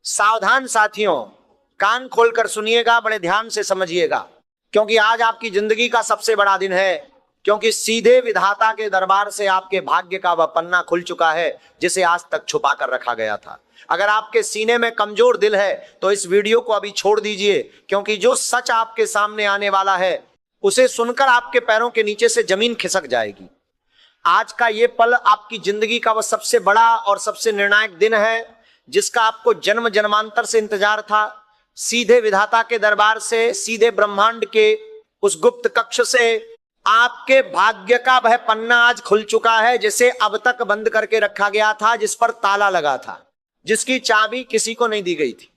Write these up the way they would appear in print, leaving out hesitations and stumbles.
सावधान साथियों, कान खोलकर सुनिएगा, बड़े ध्यान से समझिएगा, क्योंकि आज आपकी जिंदगी का सबसे बड़ा दिन है। क्योंकि सीधे विधाता के दरबार से आपके भाग्य का वह पन्ना खुल चुका है जिसे आज तक छुपा कर रखा गया था। अगर आपके सीने में कमजोर दिल है तो इस वीडियो को अभी छोड़ दीजिए, क्योंकि जो सच आपके सामने आने वाला है उसे सुनकर आपके पैरों के नीचे से जमीन खिसक जाएगी। आज का ये पल आपकी जिंदगी का वह सबसे बड़ा और सबसे निर्णायक दिन है जिसका आपको जन्म जन्मांतर से इंतजार था। सीधे विधाता के दरबार से, सीधे ब्रह्मांड के उस गुप्त कक्ष से आपके भाग्य का वह पन्ना आज खुल चुका है जिसे अब तक बंद करके रखा गया था, जिस पर ताला लगा था, जिसकी चाबी किसी को नहीं दी गई थी।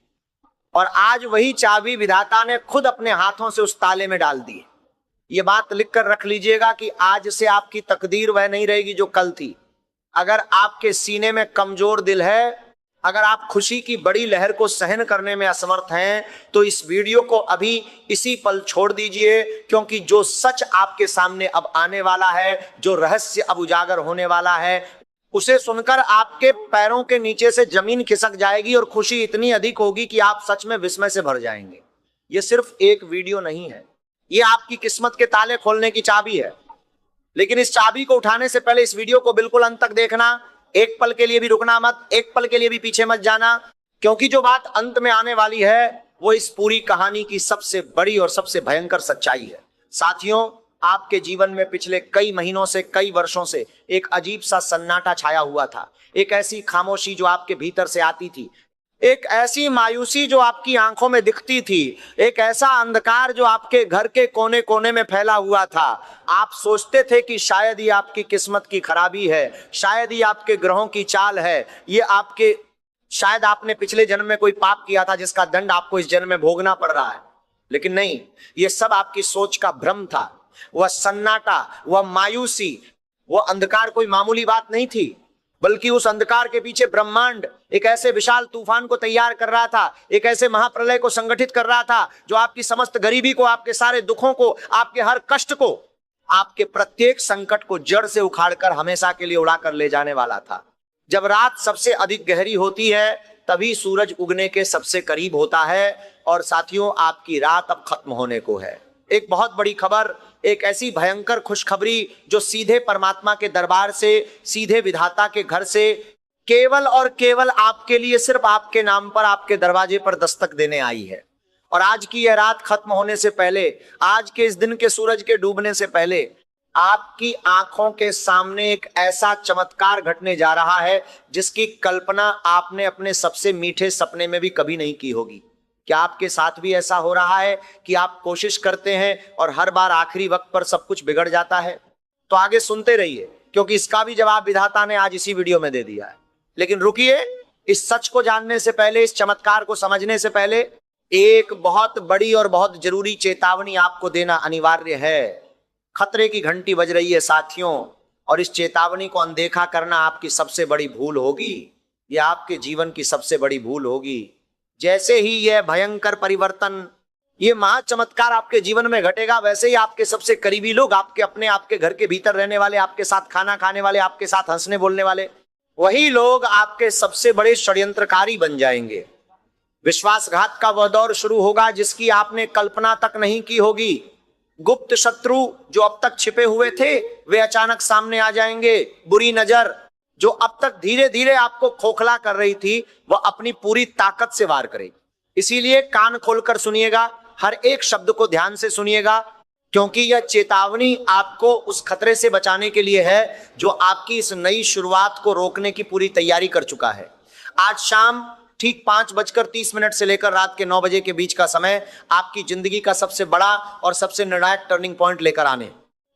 और आज वही चाबी विधाता ने खुद अपने हाथों से उस ताले में डाल दी। ये बात लिखकर रख लीजिएगा कि आज से आपकी तकदीर वह नहीं रहेगी जो कल थी। अगर आपके सीने में कमजोर दिल है, अगर आप खुशी की बड़ी लहर को सहन करने में असमर्थ हैं, तो इस वीडियो को अभी इसी पल छोड़ दीजिए, क्योंकि जो सच आपके सामने अब आने वाला है, जो रहस्य अब उजागर होने वाला है, उसे सुनकर आपके पैरों के नीचे से जमीन खिसक जाएगी और खुशी इतनी अधिक होगी कि आप सच में विस्मय से भर जाएंगे। ये सिर्फ एक वीडियो नहीं है, ये आपकी किस्मत के ताले खोलने की चाबी है। लेकिन इस चाबी को उठाने से पहले इस वीडियो को बिल्कुल अंत तक देखना, एक पल के लिए भी रुकना मत, एक पल के लिए भी पीछे मत जाना, क्योंकि जो बात अंत में आने वाली है वो इस पूरी कहानी की सबसे बड़ी और सबसे भयंकर सच्चाई है। साथियों, आपके जीवन में पिछले कई महीनों से, कई वर्षों से एक अजीब सा सन्नाटा छाया हुआ था। एक ऐसी खामोशी जो आपके भीतर से आती थी, एक ऐसी मायूसी जो आपकी आंखों में दिखती थी, एक ऐसा अंधकार जो आपके घर के कोने कोने में फैला हुआ था। आप सोचते थे कि शायद ये आपकी किस्मत की खराबी है, शायद ये आपके ग्रहों की चाल है, ये आपके, शायद आपने पिछले जन्म में कोई पाप किया था जिसका दंड आपको इस जन्म में भोगना पड़ रहा है। लेकिन नहीं, ये सब आपकी सोच का भ्रम था। वह सन्नाटा, वह मायूसी, वह अंधकार कोई मामूली बात नहीं थी, बल्कि उस अंधकार के पीछे ब्रह्मांड एक ऐसे विशाल तूफान को तैयार कर रहा था, एक ऐसे महाप्रलय को संगठित कर रहा था जो आपकी समस्त गरीबी को, आपके सारे दुखों को, आपके हर कष्ट को, आपके प्रत्येक संकट को जड़ से उखाड़कर हमेशा के लिए उड़ाकर ले जाने वाला था। जब रात सबसे अधिक गहरी होती है तभी सूरज उगने के सबसे करीब होता है। और साथियों, आपकी रात अब खत्म होने को है। एक बहुत बड़ी खबर, एक ऐसी भयंकर खुशखबरी जो सीधे परमात्मा के दरबार से, सीधे विधाता के घर से, केवल और केवल आपके लिए, सिर्फ आपके नाम पर, आपके दरवाजे पर दस्तक देने आई है। और आज की यह रात खत्म होने से पहले, आज के इस दिन के सूरज के डूबने से पहले, आपकी आंखों के सामने एक ऐसा चमत्कार घटने जा रहा है जिसकी कल्पना आपने अपने सबसे मीठे सपने में भी कभी नहीं की होगी। क्या आपके साथ भी ऐसा हो रहा है कि आप कोशिश करते हैं और हर बार आखिरी वक्त पर सब कुछ बिगड़ जाता है? तो आगे सुनते रहिए, क्योंकि इसका भी जवाब विधाता ने आज इसी वीडियो में दे दिया है। लेकिन रुकिए, इस सच को जानने से पहले, इस चमत्कार को समझने से पहले एक बहुत बड़ी और बहुत जरूरी चेतावनी आपको देना अनिवार्य है। खतरे की घंटी बज रही है साथियों, और इस चेतावनी को अनदेखा करना आपकी सबसे बड़ी भूल होगी। यह आपके जीवन की सबसे बड़ी भूल होगी। जैसे ही यह भयंकर परिवर्तन, ये महा चमत्कार आपके जीवन में घटेगा, वैसे ही आपके सबसे करीबी लोग, आपके अपने, आपके घर के भीतर रहने वाले, आपके साथ खाना खाने वाले, आपके साथ हंसने बोलने वाले, वही लोग आपके सबसे बड़े षड्यंत्रकारी बन जाएंगे। विश्वासघात का वह दौर शुरू होगा जिसकी आपने कल्पना तक नहीं की होगी। गुप्त शत्रु जो अब तक छिपे हुए थे वे अचानक सामने आ जाएंगे। बुरी नजर जो अब तक धीरे धीरे आपको खोखला कर रही थी, वह अपनी पूरी ताकत से वार करेगी। इसीलिए कान खोलकर सुनिएगा, हर एक शब्द को ध्यान से सुनिएगा, क्योंकि यह चेतावनी आपको उस खतरे से बचाने के लिए है जो आपकी इस नई शुरुआत को रोकने की पूरी तैयारी कर चुका है। आज शाम ठीक 5:30 से लेकर रात के 9 बजे के बीच का समय आपकी जिंदगी का सबसे बड़ा और सबसे निर्णायक टर्निंग पॉइंट लेकर आने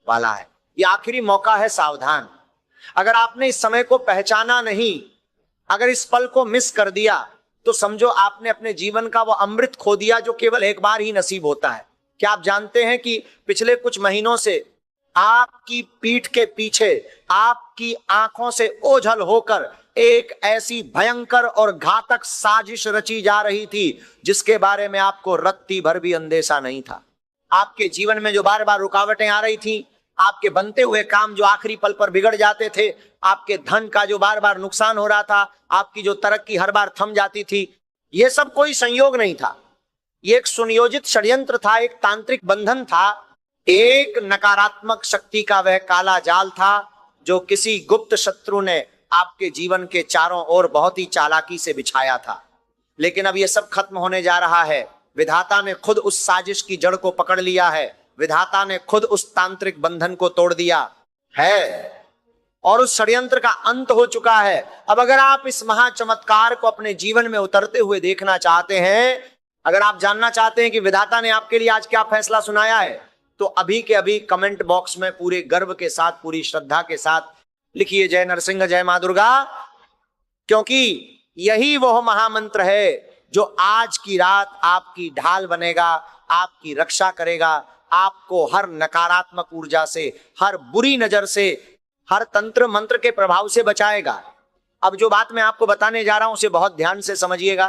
वाला है। यह आखिरी मौका है, सावधान। अगर आपने इस समय को पहचाना नहीं, अगर इस पल को मिस कर दिया, तो समझो आपने अपने जीवन का वो अमृत खो दिया जो केवल एक बार ही नसीब होता है। क्या आप जानते हैं कि पिछले कुछ महीनों से आपकी पीठ के पीछे, आपकी आंखों से ओझल होकर एक ऐसी भयंकर और घातक साजिश रची जा रही थी जिसके बारे में आपको रत्ती भर भी अंदेशा नहीं था। आपके जीवन में जो बार बार रुकावटें आ रही थी, आपके बनते हुए काम जो आखिरी पल पर बिगड़ जाते थे, आपके धन का जो बार बार नुकसान हो रहा था, आपकी जो तरक्की हर बार थम जाती थी, ये सब कोई संयोग नहीं था, ये एक सुनियोजित षड्यंत्र था, एक तांत्रिक बंधन था, एक नकारात्मक शक्ति का वह काला जाल था जो किसी गुप्त शत्रु ने आपके जीवन के चारों ओर बहुत ही चालाकी से बिछाया था। लेकिन अब यह सब खत्म होने जा रहा है। विधाता ने खुद उस साजिश की जड़ को पकड़ लिया है, विधाता ने खुद उस तांत्रिक बंधन को तोड़ दिया है और उस षड्यंत्र का अंत हो चुका है। अब अगर आप इस महाचमत्कार को अपने जीवन में उतरते हुए देखना चाहते हैं, अगर आप जानना चाहते हैं कि विधाता ने आपके लिए आज क्या फैसला सुनाया है, तो अभी के अभी कमेंट बॉक्स में पूरे गर्व के साथ, पूरी श्रद्धा के साथ लिखिए जय नरसिंह, जय मां दुर्गा, क्योंकि यही वह महामंत्र है जो आज की रात आपकी ढाल बनेगा, आपकी रक्षा करेगा, आपको हर नकारात्मक ऊर्जा से, हर बुरी नजर से, हर तंत्र मंत्र के प्रभाव से बचाएगा। अब जो बात मैं आपको बताने जा रहा हूं उसे बहुत ध्यान से समझिएगा,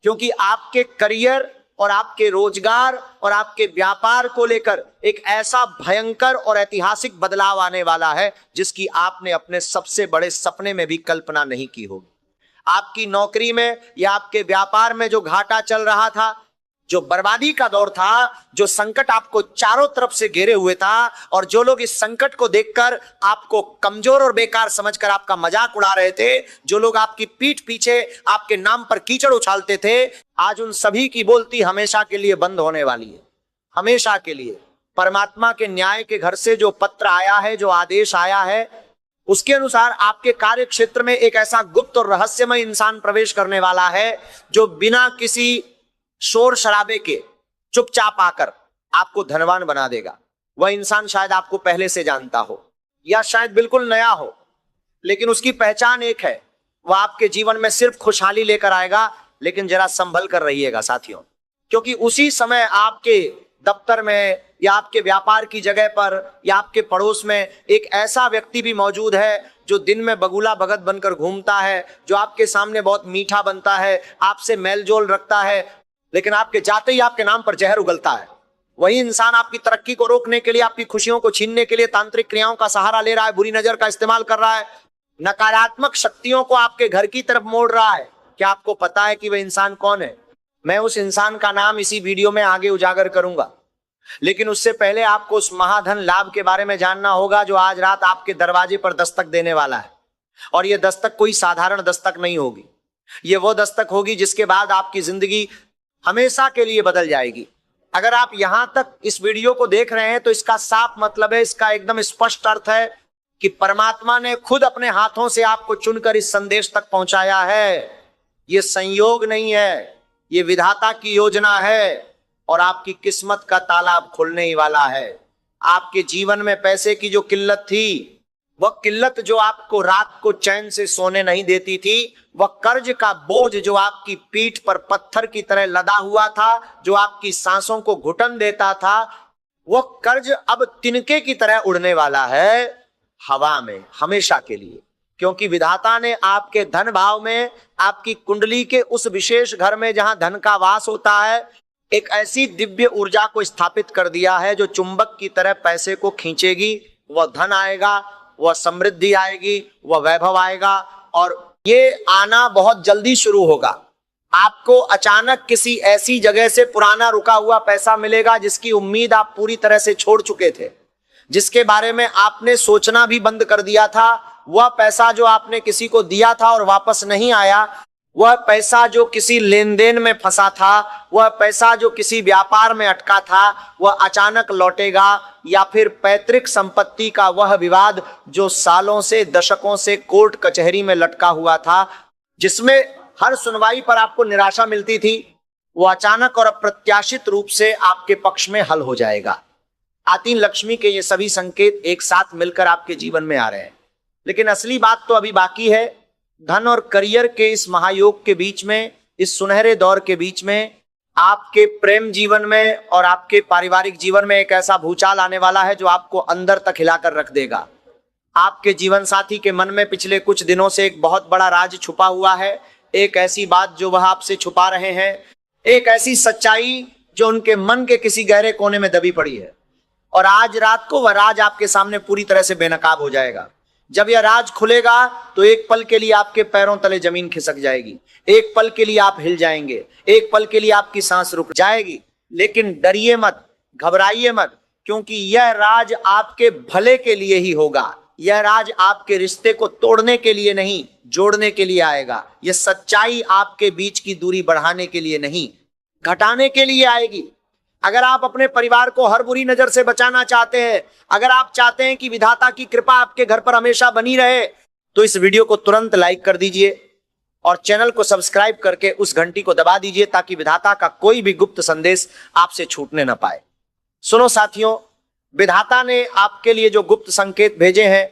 क्योंकि आपके करियर और आपके रोजगार और आपके व्यापार को लेकर एक ऐसा भयंकर और ऐतिहासिक बदलाव आने वाला है जिसकी आपने अपने सबसे बड़े सपने में भी कल्पना नहीं की होगी। आपकी नौकरी में या आपके व्यापार में जो घाटा चल रहा था, जो बर्बादी का दौर था, जो संकट आपको चारों तरफ से घेरे हुए था, और जो लोग इस संकट को देखकर आपको कमजोर और बेकार समझकर आपका मजाक उड़ा रहे थे, जो लोग आपकी पीठ पीछे आपके नाम पर कीचड़ उछालते थे, आज उन सभी की बोलती हमेशा के लिए बंद होने वाली है, हमेशा के लिए। परमात्मा के न्याय के घर से जो पत्र आया है, जो आदेश आया है, उसके अनुसार आपके कार्य क्षेत्र में एक ऐसा गुप्त और रहस्यमय इंसान प्रवेश करने वाला है जो बिना किसी शोर शराबे के चुपचाप आकर आपको धनवान बना देगा। वह इंसान शायद आपको पहले से जानता हो या शायद बिल्कुल नया हो, लेकिन उसकी पहचान एक है, वह आपके जीवन में सिर्फ खुशहाली लेकर आएगा। लेकिन जरा संभल कर रहिएगा साथियों, क्योंकि उसी समय आपके दफ्तर में या आपके व्यापार की जगह पर या आपके पड़ोस में एक ऐसा व्यक्ति भी मौजूद है जो दिन में बगुला भगत बनकर घूमता है, जो आपके सामने बहुत मीठा बनता है, आपसे मेलजोल रखता है, लेकिन आपके जाते ही आपके नाम पर जहर उगलता है। वही इंसान आपकी तरक्की को रोकने के लिए, आपकी खुशियों को छीनने के लिए तांत्रिक क्रियाओं का सहारा ले रहा है, बुरी नजर का इस्तेमाल कर रहा है, नकारात्मक शक्तियों को आपके घर की तरफ मोड़ रहा है। क्या आपको पता है कि वह इंसान कौन है? मैं उस इंसान का नाम इसी वीडियो में आगे उजागर करूंगा, लेकिन उससे पहले आपको उस महाधन लाभ के बारे में जानना होगा जो आज रात आपके दरवाजे पर दस्तक देने वाला है। और यह दस्तक कोई साधारण दस्तक नहीं होगी, यह वो दस्तक होगी जिसके बाद आपकी जिंदगी हमेशा के लिए बदल जाएगी। अगर आप यहां तक इस वीडियो को देख रहे हैं तो इसका साफ मतलब है, इसका एकदम स्पष्ट अर्थ है कि परमात्मा ने खुद अपने हाथों से आपको चुनकर इस संदेश तक पहुंचाया है। यह संयोग नहीं है, यह विधाता की योजना है और आपकी किस्मत का तालाब खुलने ही वाला है। आपके जीवन में पैसे की जो किल्लत थी, वह किल्लत जो आपको रात को चैन से सोने नहीं देती थी, वह कर्ज का बोझ जो आपकी पीठ पर पत्थर की तरह लदा हुआ था, जो आपकी सांसों को घुटन देता था, वह कर्ज अब तिनके की तरह उड़ने वाला है हवा में हमेशा के लिए। क्योंकि विधाता ने आपके धन भाव में, आपकी कुंडली के उस विशेष घर में जहां धन का वास होता है, एक ऐसी दिव्य ऊर्जा को स्थापित कर दिया है जो चुंबक की तरह पैसे को खींचेगी। वह धन आएगा, वह समृद्धि आएगी, वह वैभव आएगा, और ये आना बहुत जल्दी शुरू होगा। आपको अचानक किसी ऐसी जगह से पुराना रुका हुआ पैसा मिलेगा जिसकी उम्मीद आप पूरी तरह से छोड़ चुके थे, जिसके बारे में आपने सोचना भी बंद कर दिया था। वह पैसा जो आपने किसी को दिया था और वापस नहीं आया, वह पैसा जो किसी लेन देन में फंसा था, वह पैसा जो किसी व्यापार में अटका था, वह अचानक लौटेगा। या फिर पैतृक संपत्ति का वह विवाद जो सालों से, दशकों से कोर्ट कचहरी में लटका हुआ था, जिसमें हर सुनवाई पर आपको निराशा मिलती थी, वो अचानक और अप्रत्याशित रूप से आपके पक्ष में हल हो जाएगा। आतीन लक्ष्मी के ये सभी संकेत एक साथ मिलकर आपके जीवन में आ रहे हैं। लेकिन असली बात तो अभी बाकी है। धन और करियर के इस महायोग के बीच में, इस सुनहरे दौर के बीच में, आपके प्रेम जीवन में और आपके पारिवारिक जीवन में एक ऐसा भूचाल आने वाला है जो आपको अंदर तक हिलाकर रख देगा। आपके जीवन साथी के मन में पिछले कुछ दिनों से एक बहुत बड़ा राज छुपा हुआ है, एक ऐसी बात जो वह आपसे छुपा रहे हैं, एक ऐसी सच्चाई जो उनके मन के किसी गहरे कोने में दबी पड़ी है। और आज रात को वह राज आपके सामने पूरी तरह से बेनकाब हो जाएगा। जब यह राज खुलेगा तो एक पल के लिए आपके पैरों तले जमीन खिसक जाएगी, एक पल के लिए आप हिल जाएंगे, एक पल के लिए आपकी सांस रुक जाएगी। लेकिन डरिए मत, घबराइए मत, क्योंकि यह राज आपके भले के लिए ही होगा। यह राज आपके रिश्ते को तोड़ने के लिए नहीं, जोड़ने के लिए आएगा। यह सच्चाई आपके बीच की दूरी बढ़ाने के लिए नहीं, घटाने के लिए आएगी। अगर आप अपने परिवार को हर बुरी नजर से बचाना चाहते हैं, अगर आप चाहते हैं कि विधाता की कृपा आपके घर पर हमेशा बनी रहे, तो इस वीडियो को तुरंत लाइक कर दीजिए और चैनल को सब्सक्राइब करके उस घंटी को दबा दीजिए, ताकि विधाता का कोई भी गुप्त संदेश आपसे छूटने न पाए। सुनो साथियों, विधाता ने आपके लिए जो गुप्त संकेत भेजे हैं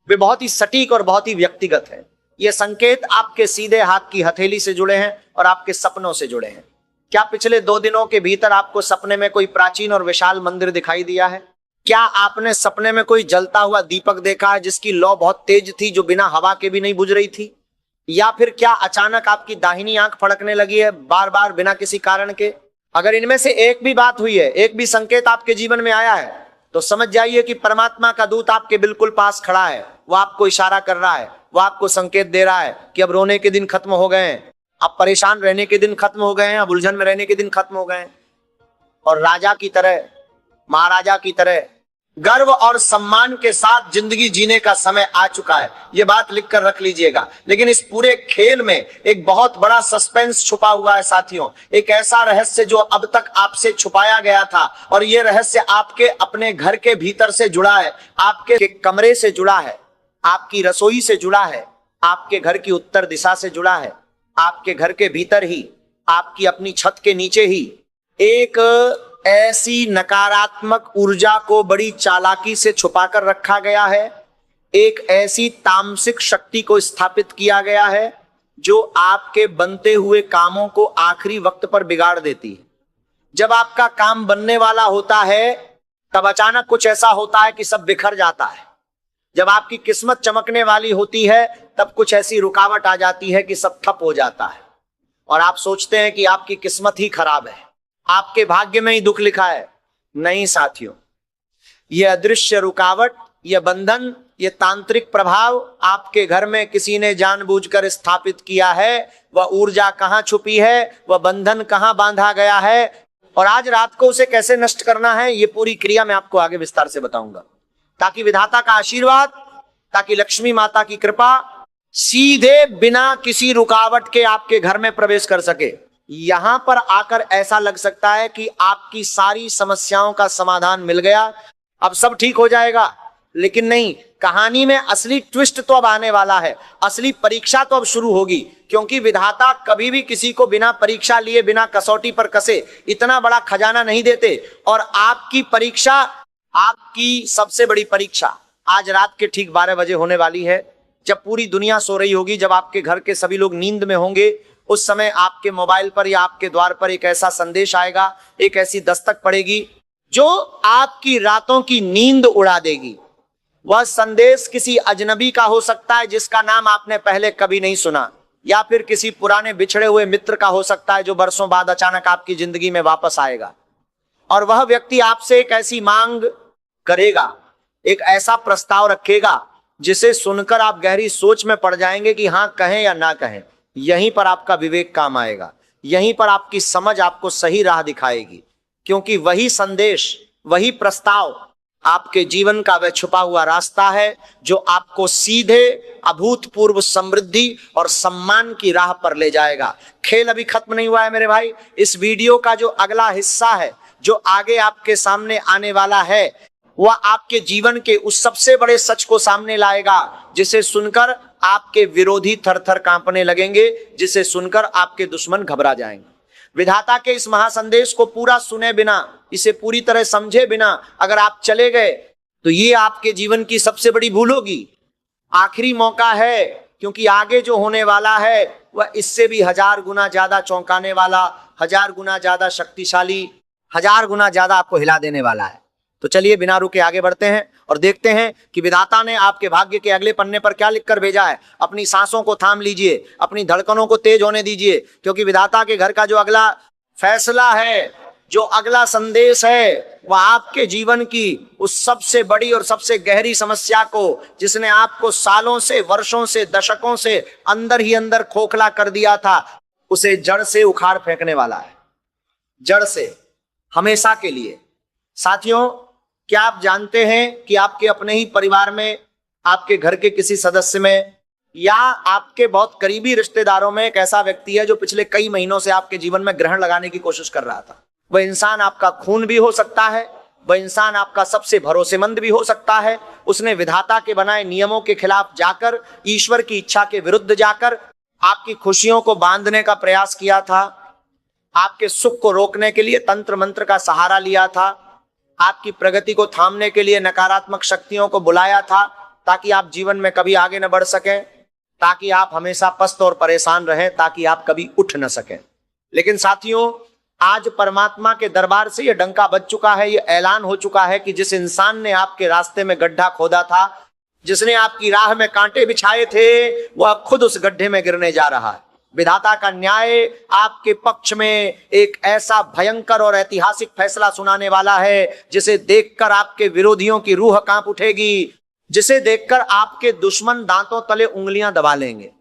वे बहुत ही सटीक और बहुत ही व्यक्तिगत है। ये संकेत आपके सीधे हाथ की हथेली से जुड़े हैं और आपके सपनों से जुड़े हैं। क्या पिछले 2 दिनों के भीतर आपको सपने में कोई प्राचीन और विशाल मंदिर दिखाई दिया है? क्या आपने सपने में कोई जलता हुआ दीपक देखा है जिसकी लौ बहुत तेज थी, जो बिना हवा के भी नहीं बुझ रही थी? या फिर क्या अचानक आपकी दाहिनी आंख फड़कने लगी है बार बार बिना किसी कारण के? अगर इनमें से एक भी बात हुई है, एक भी संकेत आपके जीवन में आया है, तो समझ जाइए कि परमात्मा का दूत आपके बिल्कुल पास खड़ा है। वो आपको इशारा कर रहा है, वो आपको संकेत दे रहा है कि अब रोने के दिन खत्म हो गए हैं, अब परेशान रहने के दिन खत्म हो गए हैं, अब उलझन में रहने के दिन खत्म हो गए हैं। और राजा की तरह, महाराजा की तरह गर्व और सम्मान के साथ जिंदगी जीने का समय आ चुका है। यह बात लिखकर रख लीजिएगा। लेकिन इस पूरे खेल में एक बहुत बड़ा सस्पेंस छुपा हुआ है साथियों, एक ऐसा रहस्य जो अब तक आपसे छुपाया गया था, और यह रहस्य आपके अपने घर के भीतर से जुड़ा है, आपके कमरे से जुड़ा है, आपकी रसोई से जुड़ा है, आपके घर की उत्तर दिशा से जुड़ा है। आपके घर के भीतर ही, आपकी अपनी छत के नीचे ही एक ऐसी नकारात्मक ऊर्जा को बड़ी चालाकी से छुपाकर रखा गया है। एक ऐसी तामसिक शक्ति को स्थापित किया गया है जो आपके बनते हुए कामों को आखिरी वक्त पर बिगाड़ देती है। जब आपका काम बनने वाला होता है तब अचानक कुछ ऐसा होता है कि सब बिखर जाता है। जब आपकी किस्मत चमकने वाली होती है तब कुछ ऐसी रुकावट आ जाती है कि सब ठप हो जाता है और आप सोचते हैं कि आपकी किस्मत ही खराब है, आपके भाग्य में ही दुख लिखा है। नहीं साथियों, यह अदृश्य रुकावट, यह बंधन, यह तांत्रिक प्रभाव आपके घर में किसी ने जानबूझकर स्थापित किया है। वह ऊर्जा कहां छुपी है, वह बंधन कहां बांधा गया है, और आज रात को उसे कैसे नष्ट करना है, यह पूरी क्रिया मैं आपको आगे विस्तार से बताऊंगा, ताकि विधाता का आशीर्वाद, ताकि लक्ष्मी माता की कृपा सीधे बिना किसी रुकावट के आपके घर में प्रवेश कर सके। यहां पर आकर ऐसा लग सकता है कि आपकी सारी समस्याओं का समाधान मिल गया, अब सब ठीक हो जाएगा, लेकिन नहीं। कहानी में असली ट्विस्ट तो अब आने वाला है, असली परीक्षा तो अब शुरू होगी, क्योंकि विधाता कभी भी किसी को बिना परीक्षा लिए, बिना कसौटी पर कसे इतना बड़ा खजाना नहीं देते। और आपकी परीक्षा, आपकी सबसे बड़ी परीक्षा आज रात के ठीक 12 बजे होने वाली है, जब पूरी दुनिया सो रही होगी, जब आपके घर के सभी लोग नींद में होंगे। उस समय आपके मोबाइल पर या आपके द्वार पर एक ऐसा संदेश आएगा, एक ऐसी दस्तक पड़ेगी जो आपकी रातों की नींद उड़ा देगी। वह संदेश किसी अजनबी का हो सकता है जिसका नाम आपने पहले कभी नहीं सुना, या फिर किसी पुराने बिछड़े हुए मित्र का हो सकता है जो बरसों बाद अचानक आपकी जिंदगी में वापस आएगा। और वह व्यक्ति आपसे एक ऐसी मांग करेगा, एक ऐसा प्रस्ताव रखेगा जिसे सुनकर आप गहरी सोच में पड़ जाएंगे कि हाँ कहें या ना कहें। यहीं पर आपका विवेक काम आएगा, यहीं पर आपकी समझ आपको सही राह दिखाएगी, क्योंकि वही संदेश, वही प्रस्ताव आपके जीवन का वह छुपा हुआ रास्ता है जो आपको सीधे अभूतपूर्व समृद्धि और सम्मान की राह पर ले जाएगा। खेल अभी खत्म नहीं हुआ है मेरे भाई। इस वीडियो का जो अगला हिस्सा है, जो आगे आपके सामने आने वाला है, वह आपके जीवन के उस सबसे बड़े सच को सामने लाएगा जिसे सुनकर आपके विरोधी थर-थर कांपने लगेंगे, जिसे सुनकर आपके दुश्मन घबरा जाएंगे। विधाता के इस महासंदेश को पूरा सुने बिना, इसे पूरी तरह समझे बिना अगर आप चले गए तो ये आपके जीवन की सबसे बड़ी भूल होगी। आखिरी मौका है, क्योंकि आगे जो होने वाला है वह इससे भी 1000 गुना ज्यादा चौंकाने वाला, 1000 गुना ज्यादा शक्तिशाली, 1000 गुना ज्यादा आपको हिला देने वाला है। तो चलिए बिना रुके आगे बढ़ते हैं और देखते हैं कि विधाता ने आपके भाग्य के अगले पन्ने पर क्या लिखकर भेजा है। अपनी सांसों को थाम लीजिए, अपनी धड़कनों को तेज होने दीजिए, क्योंकि विधाता के घर का जो अगला फैसला है जो अगला संदेश है वह आपके जीवन की उस सबसे बड़ी और सबसे गहरी समस्या को, जिसने आपको सालों से, वर्षों से, दशकों से अंदर ही अंदर खोखला कर दिया था, उसे जड़ से उखाड़ फेंकने वाला है, जड़ से, हमेशा के लिए। साथियों, क्या आप जानते हैं कि आपके अपने ही परिवार में, आपके घर के किसी सदस्य में या आपके बहुत करीबी रिश्तेदारों में एक ऐसा व्यक्ति है जो पिछले कई महीनों से आपके जीवन में ग्रहण लगाने की कोशिश कर रहा था। वह इंसान आपका खून भी हो सकता है, वह इंसान आपका सबसे भरोसेमंद भी हो सकता है। उसने विधाता के बनाए नियमों के खिलाफ जाकर, ईश्वर की इच्छा के विरुद्ध जाकर आपकी खुशियों को बांधने का प्रयास किया था, आपके सुख को रोकने के लिए तंत्र मंत्र का सहारा लिया था, आपकी प्रगति को थामने के लिए नकारात्मक शक्तियों को बुलाया था, ताकि आप जीवन में कभी आगे न बढ़ सकें, ताकि आप हमेशा पस्त और परेशान रहें, ताकि आप कभी उठ न सकें। लेकिन साथियों, आज परमात्मा के दरबार से यह डंका बज चुका है, यह ऐलान हो चुका है कि जिस इंसान ने आपके रास्ते में गड्ढा खोदा था, जिसने आपकी राह में कांटे बिछाए थे, वह खुद उस गड्ढे में गिरने जा रहा है। विधाता का न्याय आपके पक्ष में एक ऐसा भयंकर और ऐतिहासिक फैसला सुनाने वाला है, जिसे देखकर आपके विरोधियों की रूह कांप उठेगी, जिसे देखकर आपके दुश्मन दांतों तले उंगलियां दबा लेंगे।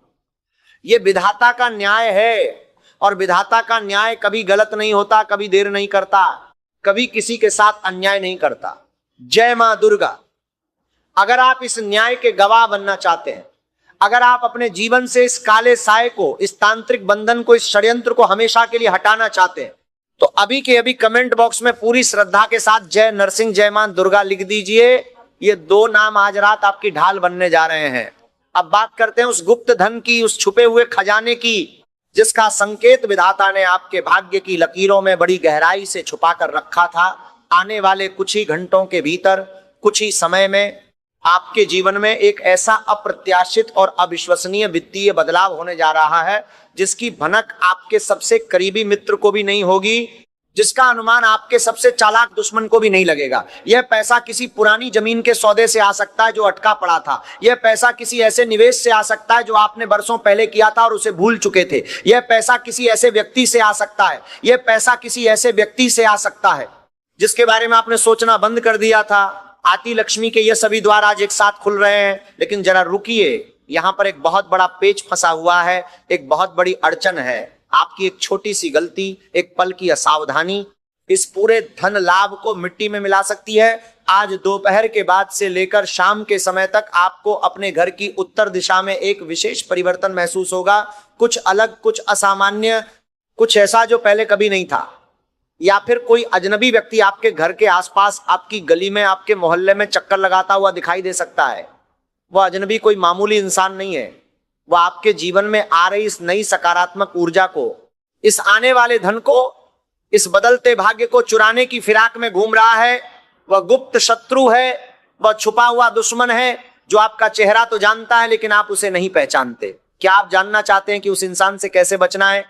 यह विधाता का न्याय है, और विधाता का न्याय कभी गलत नहीं होता, कभी देर नहीं करता, कभी किसी के साथ अन्याय नहीं करता। जय मां दुर्गा। अगर आप इस न्याय के गवाह बनना चाहते हैं, अगर आप अपने जीवन से इस काले साए को, इस तांत्रिक बंधन को, इस षड्यंत्र को हमेशा के लिए हटाना चाहते हैं, तो अभी के अभी कमेंट बॉक्स में पूरी श्रद्धा के साथ जय नरसिंह, जय मां दुर्गा लिख दीजिए। ये दो नाम आज रात आपकी ढाल बनने जा रहे हैं। अब बात करते हैं उस गुप्त धन की, उस छुपे हुए खजाने की, जिसका संकेत विधाता ने आपके भाग्य की लकीरों में बड़ी गहराई से छुपा कर रखा था। आने वाले कुछ ही घंटों के भीतर, कुछ ही समय में आपके जीवन में एक ऐसा अप्रत्याशित और अविश्वसनीय वित्तीय बदलाव होने जा रहा है, जिसकी भनक आपके सबसे करीबी मित्र को भी नहीं होगी, जिसका अनुमान आपके सबसे चालाक दुश्मन को भी नहीं लगेगा। यह पैसा किसी पुरानी जमीन के सौदे से आ सकता है जो अटका पड़ा था। यह पैसा किसी ऐसे निवेश से आ सकता है जो आपने बरसों पहले किया था और उसे भूल चुके थे। यह पैसा किसी ऐसे व्यक्ति से आ सकता है, यह पैसा किसी ऐसे व्यक्ति से आ सकता है जिसके बारे में आपने सोचना बंद कर दिया था। आती लक्ष्मी के ये सभी द्वार आज एक साथ खुल रहे हैं, लेकिन जरा रुकिए, यहां पर एक बहुत बड़ा पेच फंसा हुआ है, एक बहुत बड़ी अड़चन है। आपकी एक छोटी सी गलती, एक पल की असावधानी इस पूरे धन लाभ को मिट्टी में मिला सकती है। आज दोपहर के बाद से लेकर शाम के समय तक आपको अपने घर की उत्तर दिशा में एक विशेष परिवर्तन महसूस होगा, कुछ अलग, कुछ असामान्य, कुछ ऐसा जो पहले कभी नहीं था। या फिर कोई अजनबी व्यक्ति आपके घर के आसपास, आपकी गली में, आपके मोहल्ले में चक्कर लगाता हुआ दिखाई दे सकता है। वह अजनबी कोई मामूली इंसान नहीं है, वह आपके जीवन में आ रही इस नई सकारात्मक ऊर्जा को, इस आने वाले धन को, इस बदलते भाग्य को चुराने की फिराक में घूम रहा है। वह गुप्त शत्रु है, वह छुपा हुआ दुश्मन है जो आपका चेहरा तो जानता है लेकिन आप उसे नहीं पहचानते। क्या आप जानना चाहते हैं कि उस इंसान से कैसे बचना है,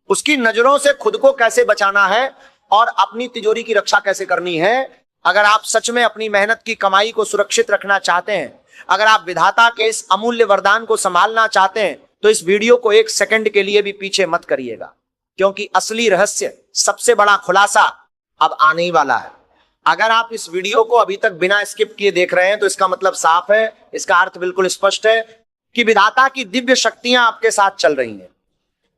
उसकी नजरों से खुद को कैसे बचाना है और अपनी तिजोरी की रक्षा कैसे करनी है? अगर आप सच में अपनी मेहनत की कमाई को सुरक्षित रखना चाहते हैं, अगर आप विधाता के इस अमूल्य वरदान को संभालना चाहते हैं, तो इस वीडियो को एक सेकंड के लिए भी पीछे मत करिएगा, क्योंकि असली रहस्य, सबसे बड़ा खुलासा अब आने ही वाला है। अगर आप इस वीडियो को अभी तक बिना स्किप किए देख रहे हैं तो इसका मतलब साफ है, इसका अर्थ बिल्कुल स्पष्ट है कि विधाता की दिव्य शक्तियां आपके साथ चल रही हैं।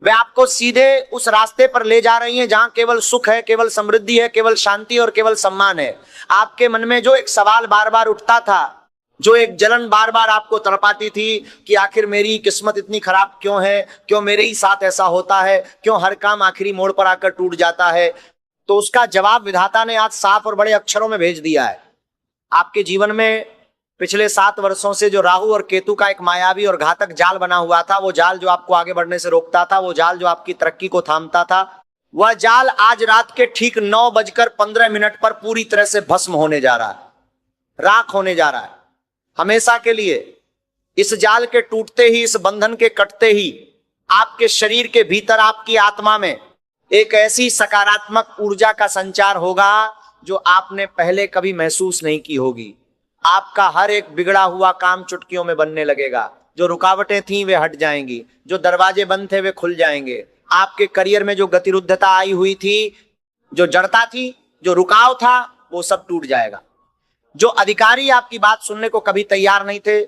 वे आपको सीधे उस रास्ते पर ले जा रही हैं जहां केवल सुख है, केवल समृद्धि है, केवल शांति और केवल सम्मान है। आपके मन में जो एक सवाल बार बार उठता था, जो एक जलन बार बार आपको तड़पाती थी कि आखिर मेरी किस्मत इतनी खराब क्यों है, क्यों मेरे ही साथ ऐसा होता है, क्यों हर काम आखिरी मोड़ पर आकर टूट जाता है, तो उसका जवाब विधाता ने आज साफ और बड़े अक्षरों में भेज दिया है। आपके जीवन में पिछले 7 वर्षों से जो राहु और केतु का एक मायावी और घातक जाल बना हुआ था, वो जाल जो आपको आगे बढ़ने से रोकता था, वो जाल जो आपकी तरक्की को थामता था, वह जाल आज रात के ठीक 9:15 पर पूरी तरह से भस्म होने जा रहा है, राख होने जा रहा है हमेशा के लिए। इस जाल के टूटते ही, इस बंधन के कटते ही आपके शरीर के भीतर, आपकी आत्मा में एक ऐसी सकारात्मक ऊर्जा का संचार होगा जो आपने पहले कभी महसूस नहीं की होगी। आपका हर एक बिगड़ा हुआ काम चुटकियों में बनने लगेगा। जो रुकावटें थीं वे हट जाएंगी, जो दरवाजे बंद थे वे खुल जाएंगे। आपके करियर में जो गतिरुद्धता आई हुई थी जो जड़ता थी, जो रुकाव था, वो सब टूट जाएगा। जो अधिकारी आपकी बात सुनने को कभी तैयार नहीं थे,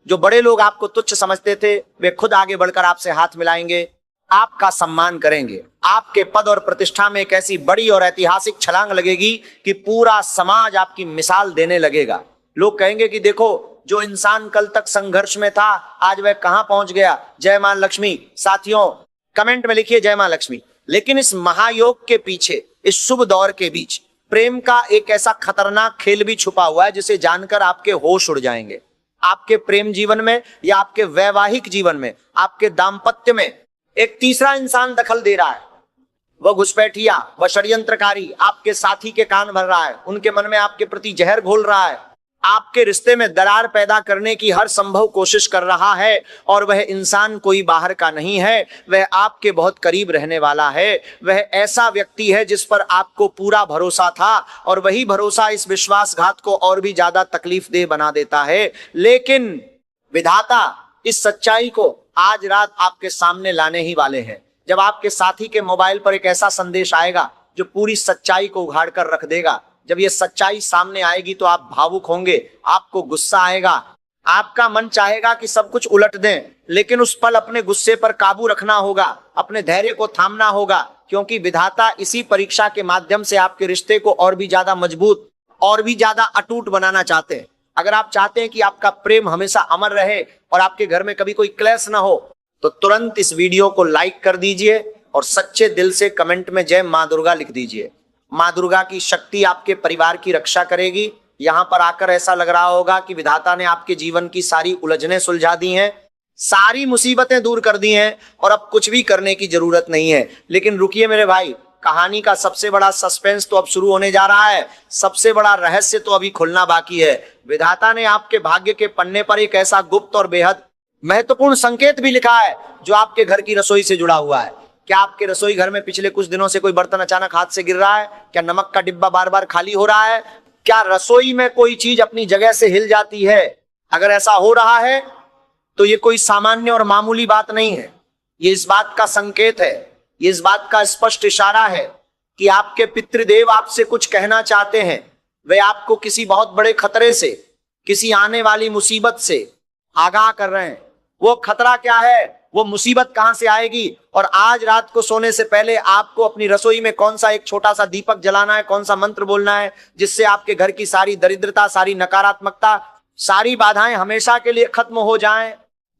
जो बड़े लोग आपको तुच्छ समझते थे, वे खुद आगे बढ़कर आपसे हाथ मिलाएंगे, आपका सम्मान करेंगे। आपके पद और प्रतिष्ठा में एक ऐसी बड़ी और ऐतिहासिक छलांग लगेगी कि पूरा समाज आपकी मिसाल देने लगेगा। लोग कहेंगे कि देखो, जो इंसान कल तक संघर्ष में था, आज वह कहां पहुंच गया। जय मां लक्ष्मी। साथियों, कमेंट में लिखिए जय मां लक्ष्मी। लेकिन इस महायोग के पीछे, इस शुभ दौर के बीच प्रेम का एक ऐसा खतरनाक खेल भी छुपा हुआ है, जिसे जानकर आपके होश उड़ जाएंगे। आपके प्रेम जीवन में या आपके वैवाहिक जीवन में, आपके दाम्पत्य में एक तीसरा इंसान दखल दे रहा है। वह घुसपैठिया, वह षड्यंत्रकारी आपके साथी के कान भर रहा है, उनके मन में आपके प्रति जहर घोल रहा है, आपके रिश्ते में दरार पैदा करने की हर संभव कोशिश कर रहा है। और वह इंसान कोई बाहर का नहीं है, वह आपके बहुत करीब रहने वाला है। वह ऐसा व्यक्ति है जिस पर आपको पूरा भरोसा था, और वही भरोसा इस विश्वासघात को और भी ज्यादा तकलीफदेह बना देता है। लेकिन विधाता इस सच्चाई को आज रात आपके सामने लाने ही वाले हैं। जब आपके साथी के मोबाइल पर एक ऐसा संदेश आएगा जो पूरी सच्चाई को उघाड़ कर रख देगा, जब ये सच्चाई सामने आएगी तो आप भावुक होंगे, आपको गुस्सा आएगा, आपका मन चाहेगा कि सब कुछ उलट दें। लेकिन उस पल अपने गुस्से पर काबू रखना होगा, अपने धैर्य को थामना होगा, क्योंकि विधाता इसी परीक्षा के माध्यम से आपके रिश्ते को और भी ज्यादा मजबूत, और भी ज्यादा अटूट बनाना चाहते हैं। अगर आप चाहते हैं कि आपका प्रेम हमेशा अमर रहे और आपके घर में कभी कोई क्लेश ना हो, तो तुरंत इस वीडियो को लाइक कर दीजिए और सच्चे दिल से कमेंट में जय मां दुर्गा लिख दीजिए। मां दुर्गा की शक्ति आपके परिवार की रक्षा करेगी। यहां पर आकर ऐसा लग रहा होगा कि विधाता ने आपके जीवन की सारी उलझनें सुलझा दी हैं, सारी मुसीबतें दूर कर दी हैं, और अब कुछ भी करने की जरूरत नहीं है। लेकिन रुकिए मेरे भाई, कहानी का सबसे बड़ा सस्पेंस तो अब शुरू होने जा रहा है। सबसे बड़ा रहस्य तो अभी खुलना बाकी है। विधाता ने आपके भाग्य के पन्ने पर एक ऐसा गुप्त और बेहद महत्वपूर्ण संकेत भी लिखा है, जो आपके घर की रसोई से जुड़ा हुआ है। क्या आपके रसोई घर में पिछले कुछ दिनों से कोई बर्तन अचानक हाथ से गिर रहा है? क्या नमक का डिब्बा बार बार खाली हो रहा है? क्या रसोई में कोई चीज अपनी जगह से हिल जाती है? अगर ऐसा हो रहा है तो ये कोई सामान्य और मामूली बात नहीं है। ये इस बात का संकेत है, ये इस बात का स्पष्ट इशारा है कि आपके पितृदेव आपसे कुछ कहना चाहते हैं। वे आपको किसी बहुत बड़े खतरे से, किसी आने वाली मुसीबत से आगाह कर रहे हैं। वो खतरा क्या है, वो मुसीबत कहां से आएगी, और आज रात को सोने से पहले आपको अपनी रसोई में कौन सा एक छोटा सा दीपक जलाना है, कौन सा मंत्र बोलना है, जिससे आपके घर की सारी दरिद्रता, सारी नकारात्मकता, सारी बाधाएं हमेशा के लिए खत्म हो जाएं।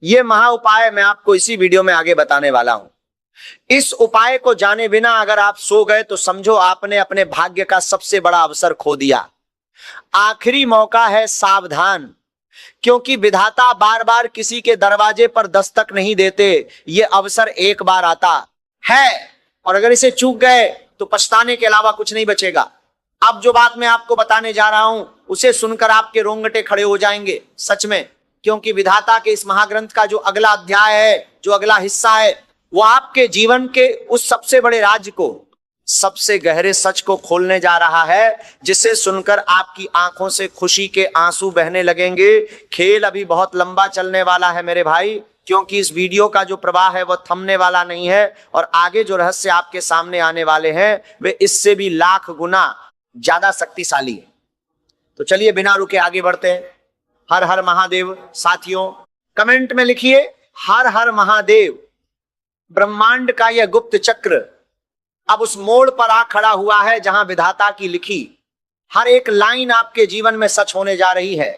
ये महा उपाय मैं आपको इसी वीडियो में आगे बताने वाला हूं। इस उपाय को जाने बिना अगर आप सो गए तो समझो आपने अपने भाग्य का सबसे बड़ा अवसर खो दिया। आखिरी मौका है, सावधान, क्योंकि विधाता बार बार किसी के दरवाजे पर दस्तक नहीं देते। ये अवसर एक बार आता है, और अगर इसे चूक गए तो पछताने के अलावा कुछ नहीं बचेगा। अब जो बात मैं आपको बताने जा रहा हूं, उसे सुनकर आपके रोंगटे खड़े हो जाएंगे सच में, क्योंकि विधाता के इस महाग्रंथ का जो अगला अध्याय है, जो अगला हिस्सा है, वो आपके जीवन के उस सबसे बड़े राज को, सबसे गहरे सच को खोलने जा रहा है, जिसे सुनकर आपकी आंखों से खुशी के आंसू बहने लगेंगे। खेल अभी बहुत लंबा चलने वाला है मेरे भाई, क्योंकि इस वीडियो का जो प्रवाह है वो थमने वाला नहीं है, और आगे जो रहस्य आपके सामने आने वाले हैं वे इससे भी लाख गुना ज्यादा शक्तिशाली है। तो चलिए बिना रुके आगे बढ़ते हैं। हर हर महादेव। साथियों, कमेंट में लिखिए हर हर महादेव। ब्रह्मांड का यह गुप्त चक्र अब उस मोड़ पर आ खड़ा हुआ है जहां विधाता की लिखी हर एक लाइन आपके जीवन में सच होने जा रही है।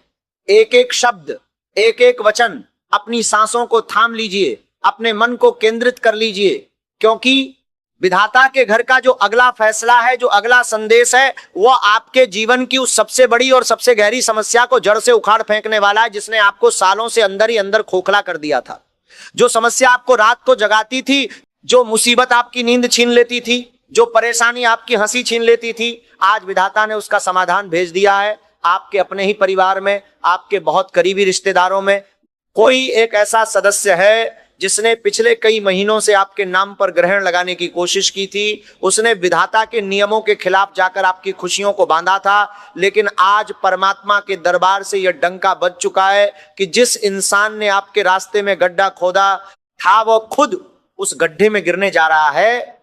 एक एक शब्द, एक एक वचन, अपनी सांसों को थाम लीजिए, अपने मन को केंद्रित कर लीजिए, क्योंकि विधाता के घर का जो अगला फैसला है, जो अगला संदेश है, वो आपके जीवन की उस सबसे बड़ी और सबसे गहरी समस्या को जड़ से उखाड़ फेंकने वाला है, जिसने आपको सालों से अंदर ही अंदर खोखला कर दिया था। जो समस्या आपको रात को जगाती थी, जो मुसीबत आपकी नींद छीन लेती थी, जो परेशानी आपकी हंसी छीन लेती थी, आज विधाता ने उसका समाधान भेज दिया है। आपके अपने ही परिवार में, आपके बहुत करीबी रिश्तेदारों में कोई एक ऐसा सदस्य है जिसने पिछले कई महीनों से आपके नाम पर ग्रहण लगाने की कोशिश की थी। उसने विधाता के नियमों के खिलाफ जाकर आपकी खुशियों को बांधा था, लेकिन आज परमात्मा के दरबार से यह डंका बज चुका है कि जिस इंसान ने आपके रास्ते में गड्ढा खोदा था, वो खुद उस गड्ढे में गिरने जा रहा है।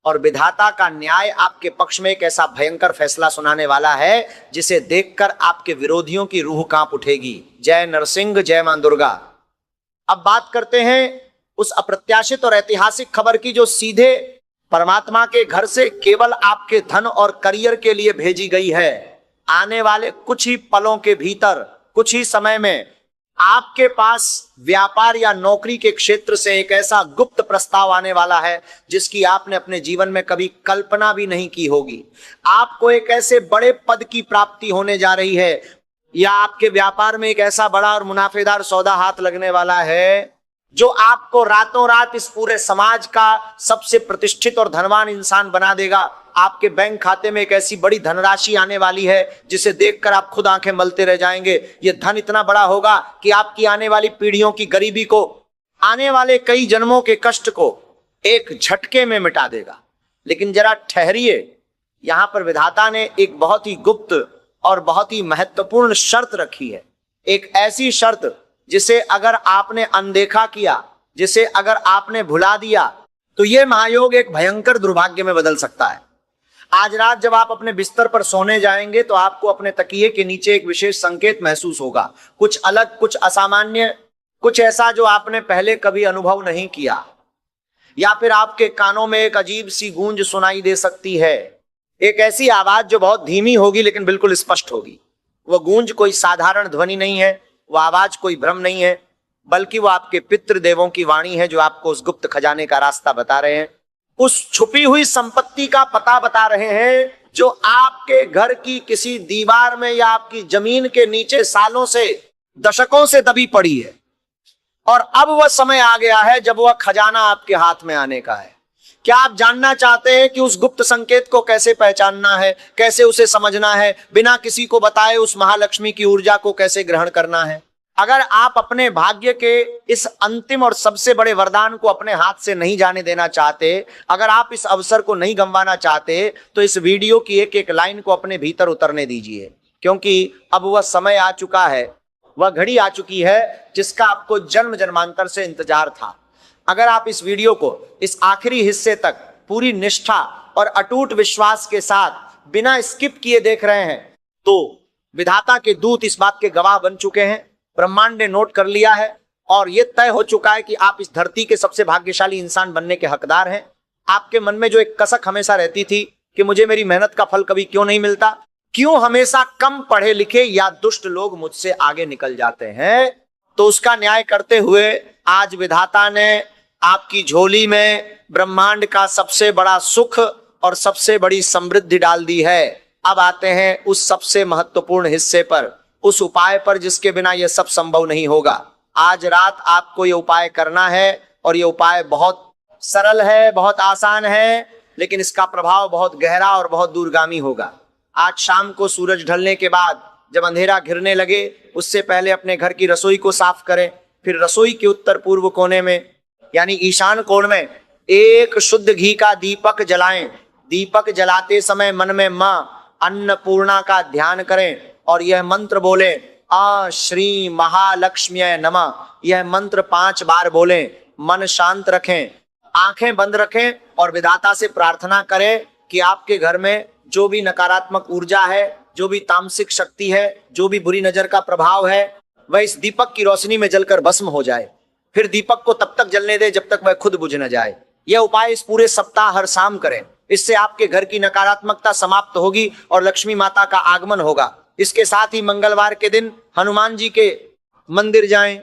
और विधाता का न्याय आपके पक्ष में एक ऐसा भयंकर फैसला सुनाने वाला है जिसे देखकर आपके विरोधियों की रूह कांप उठेगी। जय नरसिंह, जय मां दुर्गा। अब बात करते हैं उस अप्रत्याशित और ऐतिहासिक खबर की जो सीधे परमात्मा के घर से केवल आपके धन और करियर के लिए भेजी गई है। आने वाले कुछ ही पलों के भीतर, कुछ ही समय में आपके पास व्यापार या नौकरी के क्षेत्र से एक ऐसा गुप्त प्रस्ताव आने वाला है जिसकी आपने अपने जीवन में कभी कल्पना भी नहीं की होगी। आपको एक ऐसे बड़े पद की प्राप्ति होने जा रही है, या आपके व्यापार में एक ऐसा बड़ा और मुनाफेदार सौदा हाथ लगने वाला है जो आपको रातों रात इस पूरे समाज का सबसे प्रतिष्ठित और धनवान इंसान बना देगा। आपके बैंक खाते में एक ऐसी बड़ी धनराशि आने वाली है जिसे देखकर आप खुद आंखें मलते रह जाएंगे। यह धन इतना बड़ा होगा कि आपकी आने वाली पीढ़ियों की गरीबी को, आने वाले कई जन्मों के कष्ट को एक झटके में मिटा देगा। लेकिन जरा ठहरिए, यहां पर विधाता ने एक बहुत ही गुप्त और बहुत ही महत्वपूर्ण शर्त रखी है। एक ऐसी शर्त जिसे अगर आपने अनदेखा किया, जिसे अगर आपने भुला दिया, तो यह महायोग एक भयंकर दुर्भाग्य में बदल सकता है। आज रात जब आप अपने बिस्तर पर सोने जाएंगे तो आपको अपने तकिए के नीचे एक विशेष संकेत महसूस होगा, कुछ अलग, कुछ असामान्य, कुछ ऐसा जो आपने पहले कभी अनुभव नहीं किया। या फिर आपके कानों में एक अजीब सी गूंज सुनाई दे सकती है, एक ऐसी आवाज जो बहुत धीमी होगी लेकिन बिल्कुल स्पष्ट होगी। वह गूंज कोई साधारण ध्वनि नहीं है, वह आवाज कोई भ्रम नहीं है, बल्कि वह आपके पितृदेवों की वाणी है जो आपको उस गुप्त खजाने का रास्ता बता रहे हैं, उस छुपी हुई संपत्ति का पता बता रहे हैं जो आपके घर की किसी दीवार में या आपकी जमीन के नीचे सालों से, दशकों से दबी पड़ी है। और अब वह समय आ गया है जब वह खजाना आपके हाथ में आने का है। क्या आप जानना चाहते हैं कि उस गुप्त संकेत को कैसे पहचानना है, कैसे उसे समझना है, बिना किसी को बताए उस महालक्ष्मी की ऊर्जा को कैसे ग्रहण करना है? अगर आप अपने भाग्य के इस अंतिम और सबसे बड़े वरदान को अपने हाथ से नहीं जाने देना चाहते, अगर आप इस अवसर को नहीं गंवाना चाहते, तो इस वीडियो की एक एक लाइन को अपने भीतर उतरने दीजिए, क्योंकि अब वह समय आ चुका है, वह घड़ी आ चुकी है जिसका आपको जन्म जन्मांतर से इंतजार था। अगर आप इस वीडियो को इस आखिरी हिस्से तक पूरी निष्ठा और अटूट विश्वास के साथ बिना स्किप किए देख रहे हैं, तो विधाता के दूत इस बात के गवाह बन चुके हैं, ब्रह्मांड ने नोट कर लिया है और यह तय हो चुका है कि आप इस धरती के सबसे भाग्यशाली इंसान बनने के हकदार हैं। आपके मन में जो एक कसक हमेशा रहती थी कि मुझे मेरी मेहनत का फल कभी क्यों नहीं मिलता, क्यों हमेशा कम पढ़े लिखे या दुष्ट लोग मुझसे आगे निकल जाते हैं, तो उसका न्याय करते हुए आज विधाता ने आपकी झोली में ब्रह्मांड का सबसे बड़ा सुख और सबसे बड़ी समृद्धि डाल दी है। अब आते हैं उस सबसे महत्वपूर्ण हिस्से पर, उस उपाय पर जिसके बिना यह सब संभव नहीं होगा। आज रात आपको यह उपाय करना है और यह उपाय बहुत सरल है, बहुत आसान है, लेकिन इसका प्रभाव बहुत गहरा और बहुत दूरगामी होगा। आज शाम को सूरज ढलने के बाद जब अंधेरा घिरने लगे, उससे पहले अपने घर की रसोई को साफ करें। फिर रसोई के उत्तर पूर्व कोने में यानी ईशान कोण में एक शुद्ध घी का दीपक जलाएं। दीपक जलाते समय मन में मां अन्नपूर्णा का ध्यान करें और यह मंत्र बोले, आ श्री महालक्ष्म्यै नमः। यह मंत्र 5 बार बोलें। मन शांत रखें, आंखें बंद रखें और विधाता से प्रार्थना करें कि आपके घर में जो भी नकारात्मक ऊर्जा है, जो भी तामसिक शक्ति है, जो भी बुरी नजर का प्रभाव है, वह इस दीपक की रोशनी में जलकर भस्म हो जाए। फिर दीपक को तब तक जलने दे जब तक वह खुद बुझ न जाए। यह उपाय इस पूरे सप्ताह हर शाम करें। इससे आपके घर की नकारात्मकता समाप्त होगी और लक्ष्मी माता का आगमन होगा। इसके साथ ही मंगलवार के दिन हनुमान जी के मंदिर जाएं,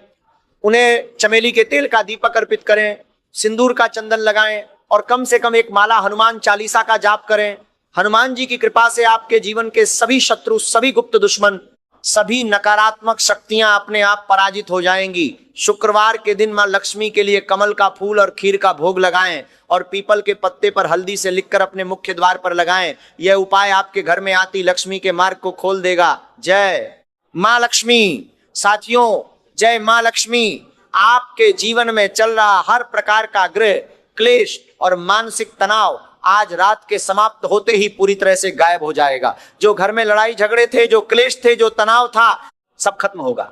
उन्हें चमेली के तेल का दीपक अर्पित करें, सिंदूर का चंदन लगाएं और कम से कम एक माला हनुमान चालीसा का जाप करें। हनुमान जी की कृपा से आपके जीवन के सभी शत्रु, सभी गुप्त दुश्मन, सभी नकारात्मक शक्तियां अपने आप पराजित हो जाएंगी। शुक्रवार के दिन मां लक्ष्मी के लिए कमल का फूल और खीर का भोग लगाएं और पीपल के पत्ते पर हल्दी से लिखकर अपने मुख्य द्वार पर लगाएं। यह उपाय आपके घर में आती लक्ष्मी के मार्ग को खोल देगा। जय मां लक्ष्मी। साथियों, जय मां लक्ष्मी। आपके जीवन में चल रहा हर प्रकार का गृह क्लेश और मानसिक तनाव आज रात के समाप्त होते ही पूरी तरह से गायब हो जाएगा। जो घर में लड़ाई झगड़े थे, जो क्लेश थे, जो तनाव था, सब खत्म होगा।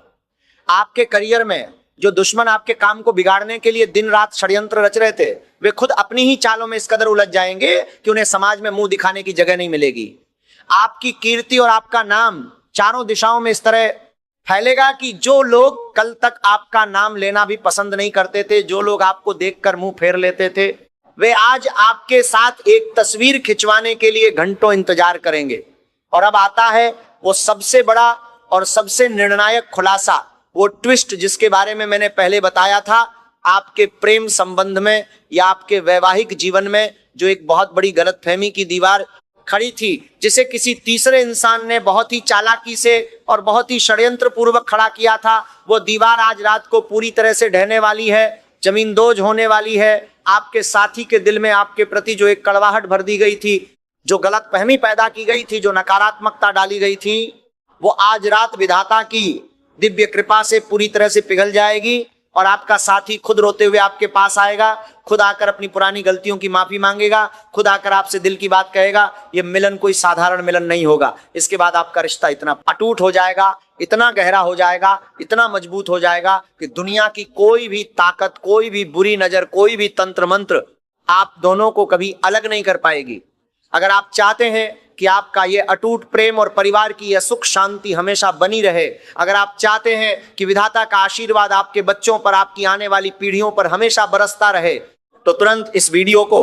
आपके करियर में जो दुश्मन आपके काम को बिगाड़ने के लिए दिन रात षड्यंत्र रच रहे थे, वे खुद अपनी ही चालों में इस कदर उलझ जाएंगे कि उन्हें समाज में मुंह दिखाने की जगह नहीं मिलेगी। आपकी कीर्ति और आपका नाम चारों दिशाओं में इस तरह फैलेगा कि जो लोग कल तक आपका नाम लेना भी पसंद नहीं करते थे, जो लोग आपको देखकर मुंह फेर लेते थे, वे आज आपके साथ एक तस्वीर खिंचवाने के लिए घंटों इंतजार करेंगे। और अब आता है वो सबसे बड़ा और सबसे निर्णायक खुलासा, वो ट्विस्ट जिसके बारे में मैंने पहले बताया था। आपके प्रेम संबंध में या आपके वैवाहिक जीवन में जो एक बहुत बड़ी गलतफहमी की दीवार खड़ी थी, जिसे किसी तीसरे इंसान ने बहुत ही चालाकी से और बहुत ही षड्यंत्र पूर्वक खड़ा किया था, वो दीवार आज रात को पूरी तरह से ढहने वाली है, जमींदोज होने वाली है। आपके साथी के दिल में आपके प्रति जो एक कड़वाहट भर दी गई थी, जो गलतफहमी पैदा की गई थी, जो नकारात्मकता डाली गई थी, वो आज रात विधाता की दिव्य कृपा से पूरी तरह से पिघल जाएगी। और आपका साथी खुद रोते हुए आपके पास आएगा, खुद आकर अपनी पुरानी गलतियों की माफी मांगेगा, खुद आकर आपसे दिल की बात कहेगा। यह मिलन कोई साधारण मिलन नहीं होगा। इसके बाद आपका रिश्ता इतना अटूट हो जाएगा, इतना गहरा हो जाएगा, इतना मजबूत हो जाएगा कि दुनिया की कोई भी ताकत, कोई भी बुरी नजर, कोई भी तंत्र मंत्र आप दोनों को कभी अलग नहीं कर पाएगी। अगर आप चाहते हैं कि आपका ये अटूट प्रेम और परिवार की यह सुख शांति हमेशा बनी रहे, अगर आप चाहते हैं कि विधाता का आशीर्वाद आपके बच्चों पर, आपकी आने वाली पीढ़ियों पर हमेशा बरसता रहे, तो तुरंत इस वीडियो को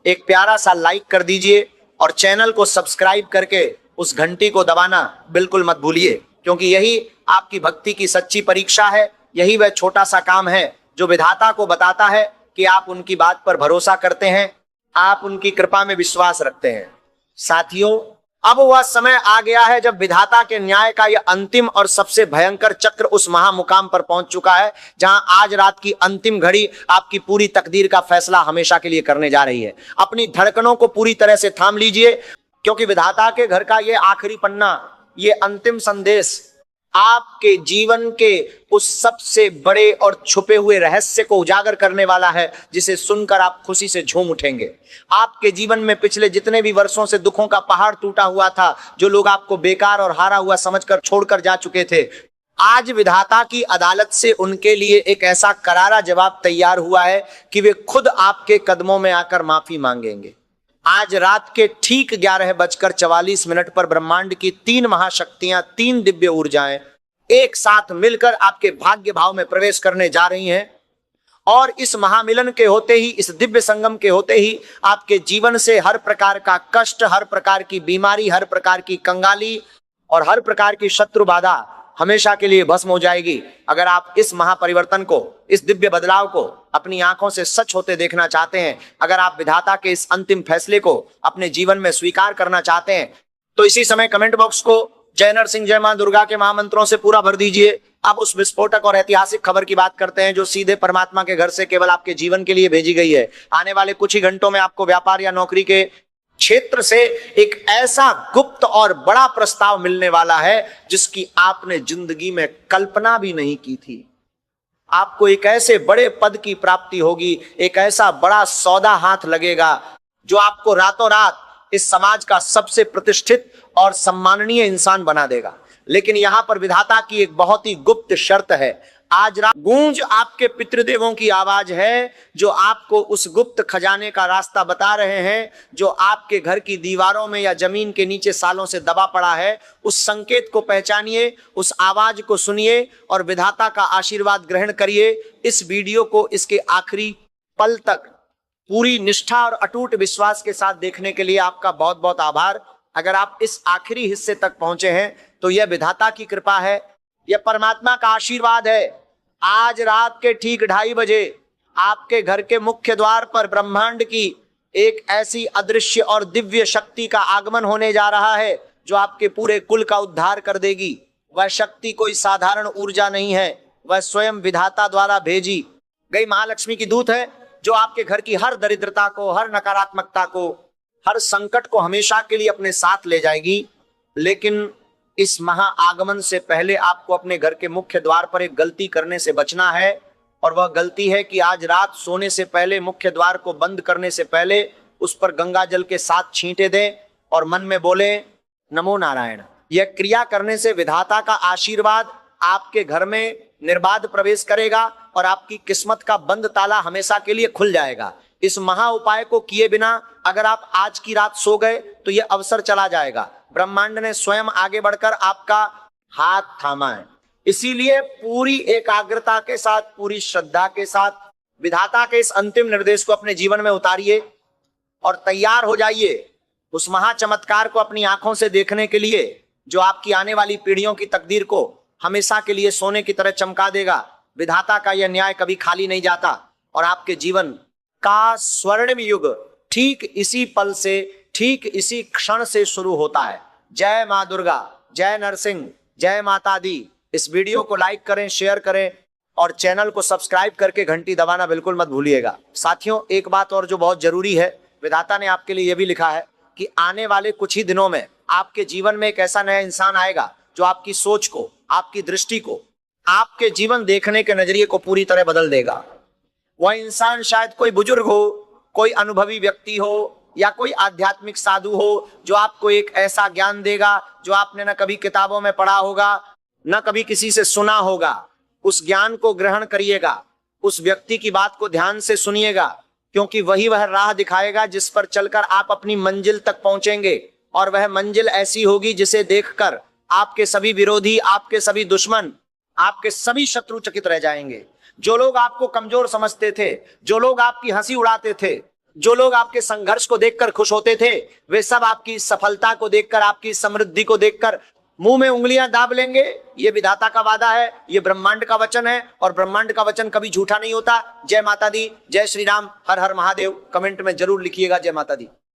एक प्यारा सा लाइक कर दीजिए और चैनल को सब्सक्राइब करके उस घंटी को दबाना बिल्कुल मत भूलिए, क्योंकि यही आपकी भक्ति की सच्ची परीक्षा है। यही वह छोटा सा काम है जो विधाता को बताता है कि आप उनकी बात पर भरोसा करते हैं, आप उनकी कृपा में विश्वास रखते हैं। साथियों, अब वह समय आ गया है जब विधाता के न्याय का यह अंतिम और सबसे भयंकर चक्र उस महामुकाम पर पहुंच चुका है, जहां आज रात की अंतिम घड़ी आपकी पूरी तकदीर का फैसला हमेशा के लिए करने जा रही है। अपनी धड़कनों को पूरी तरह से थाम लीजिए, क्योंकि विधाता के घर का यह आखिरी पन्ना, ये अंतिम संदेश आपके जीवन के उस सबसे बड़े और छुपे हुए रहस्य को उजागर करने वाला है, जिसे सुनकर आप खुशी से झूम उठेंगे। आपके जीवन में पिछले जितने भी वर्षों से दुखों का पहाड़ टूटा हुआ था, जो लोग आपको बेकार और हारा हुआ समझकर छोड़कर जा चुके थे, आज विधाता की अदालत से उनके लिए एक ऐसा करारा जवाब तैयार हुआ है कि वे खुद आपके कदमों में आकर माफी मांगेंगे। आज रात के ठीक 11:44 पर ब्रह्मांड की 3 महाशक्तियां, 3 दिव्य ऊर्जाएं एक साथ मिलकर आपके भाग्य भाव में प्रवेश करने जा रही हैं। और इस महामिलन के होते ही, इस दिव्य संगम के होते ही आपके जीवन से हर प्रकार का कष्ट, हर प्रकार की बीमारी, हर प्रकार की कंगाली और हर प्रकार की शत्रु बाधा हमेशा के लिए भस्म हो जाएगी। अगर आप इस महापरिवर्तन को, इस दिव्य बदलाव को अपनी आंखों से सच होते देखना चाहते हैं, अगर आप विधाता के इस अंतिम फैसले को अपने जीवन में स्वीकार करना चाहते हैं, तो इसी समय कमेंट बॉक्स को जय नरसिंह जय मां दुर्गा के महामंत्रों से पूरा भर दीजिए। अब उस विस्फोटक और ऐतिहासिक खबर की बात करते हैं, जो सीधे परमात्मा के घर से केवल आपके जीवन के लिए भेजी गई है। आने वाले कुछ ही घंटों में आपको व्यापार या नौकरी के क्षेत्र से एक ऐसा गुप्त और बड़ा प्रस्ताव मिलने वाला है जिसकी आपने जिंदगी में कल्पना भी नहीं की थी। आपको एक ऐसे बड़े पद की प्राप्ति होगी, एक ऐसा बड़ा सौदा हाथ लगेगा जो आपको रातों रात इस समाज का सबसे प्रतिष्ठित और सम्माननीय इंसान बना देगा। लेकिन यहां पर विधाता की एक बहुत ही गुप्त शर्त है। आज रात गूंज आपके पितृदेवों की आवाज है, जो आपको उस गुप्त खजाने का रास्ता बता रहे हैं, जो आपके घर की दीवारों में या जमीन के नीचे सालों से दबा पड़ा है। उस संकेत को पहचानिए, उस आवाज को सुनिए और विधाता का आशीर्वाद ग्रहण करिए। इस वीडियो को इसके आखिरी पल तक पूरी निष्ठा और अटूट विश्वास के साथ देखने के लिए आपका बहुत बहुत आभार। अगर आप इस आखिरी हिस्से तक पहुंचे हैं तो यह विधाता की कृपा है, यह परमात्मा का आशीर्वाद है। आज रात के ठीक 2:30 बजे आपके घर के मुख्य द्वार पर ब्रह्मांड की एक ऐसी अदृश्य और दिव्य शक्ति का आगमन होने जा रहा है जो आपके पूरे कुल का उद्धार कर देगी। वह शक्ति कोई साधारण ऊर्जा नहीं है, वह स्वयं विधाता द्वारा भेजी गई महालक्ष्मी की दूत है, जो आपके घर की हर दरिद्रता को, हर नकारात्मकता को, हर संकट को हमेशा के लिए अपने साथ ले जाएगी। लेकिन इस महाआगमन से पहले आपको अपने घर के मुख्य द्वार पर एक गलती करने से बचना है, और वह गलती है कि आज रात सोने से पहले, मुख्य द्वार को बंद करने से पहले उस पर गंगा जल के 7 छींटे दें और मन में बोले नमो नारायण। यह क्रिया करने से विधाता का आशीर्वाद आपके घर में निर्बाध प्रवेश करेगा और आपकी किस्मत का बंद ताला हमेशा के लिए खुल जाएगा। इस महा उपाय को किए बिना अगर आप आज की रात सो गए तो यह अवसर चला जाएगा। ब्रह्मांड ने स्वयं आगे बढ़कर आपका हाथ थामा है। इसीलिए पूरी एकाग्रता के साथ, पूरी श्रद्धा के साथ विधाता के इस अंतिम निर्देश को अपने जीवन में उतारिए और तैयार हो जाइए उस महा चमत्कार को अपनी आंखों से देखने के लिए, जो आपकी आने वाली पीढ़ियों की तकदीर को हमेशा के लिए सोने की तरह चमका देगा। विधाता का यह न्याय कभी खाली नहीं जाता और आपके जीवन का स्वर्णिम युग ठीक इसी पल से, ठीक इसी क्षण से शुरू होता है। जय मां दुर्गा, जय नरसिंह, जय माता दी। इस वीडियो को लाइक करें, शेयर करें और चैनल को सब्सक्राइब करके घंटी दबाना बिल्कुल मत भूलिएगा। साथियों, एक बात और जो बहुत जरूरी है, विधाता ने आपके लिए यह भी लिखा है कि आने वाले कुछ ही दिनों में आपके जीवन में एक ऐसा नया इंसान आएगा जो आपकी सोच को, आपकी दृष्टि को, आपके जीवन देखने के नजरिए को पूरी तरह बदल देगा। वह इंसान शायद कोई बुजुर्ग हो, कोई अनुभवी व्यक्ति हो या कोई आध्यात्मिक साधु हो, जो आपको एक ऐसा ज्ञान देगा जो आपने न कभी किताबों में पढ़ा होगा, न कभी किसी से सुना होगा। उस ज्ञान को ग्रहण करिएगा, उस व्यक्ति की बात को ध्यान से सुनिएगा, क्योंकि वही वह राह दिखाएगा जिस पर चलकर आप अपनी मंजिल तक पहुंचेंगे। और वह मंजिल ऐसी होगी जिसे देखकर आपके सभी विरोधी, आपके सभी दुश्मन, आपके सभी शत्रु चकित रह जाएंगे। जो लोग आपको कमजोर समझते थे, जो लोग आपकी हंसी उड़ाते थे, जो लोग आपके संघर्ष को देखकर खुश होते थे, वे सब आपकी सफलता को देखकर, आपकी समृद्धि को देखकर मुंह में उंगलियां दाब लेंगे। ये विधाता का वादा है, ये ब्रह्मांड का वचन है और ब्रह्मांड का वचन कभी झूठा नहीं होता। जय माता दी, जय श्री राम, हर हर महादेव। कमेंट में जरूर लिखिएगा जय माता दी।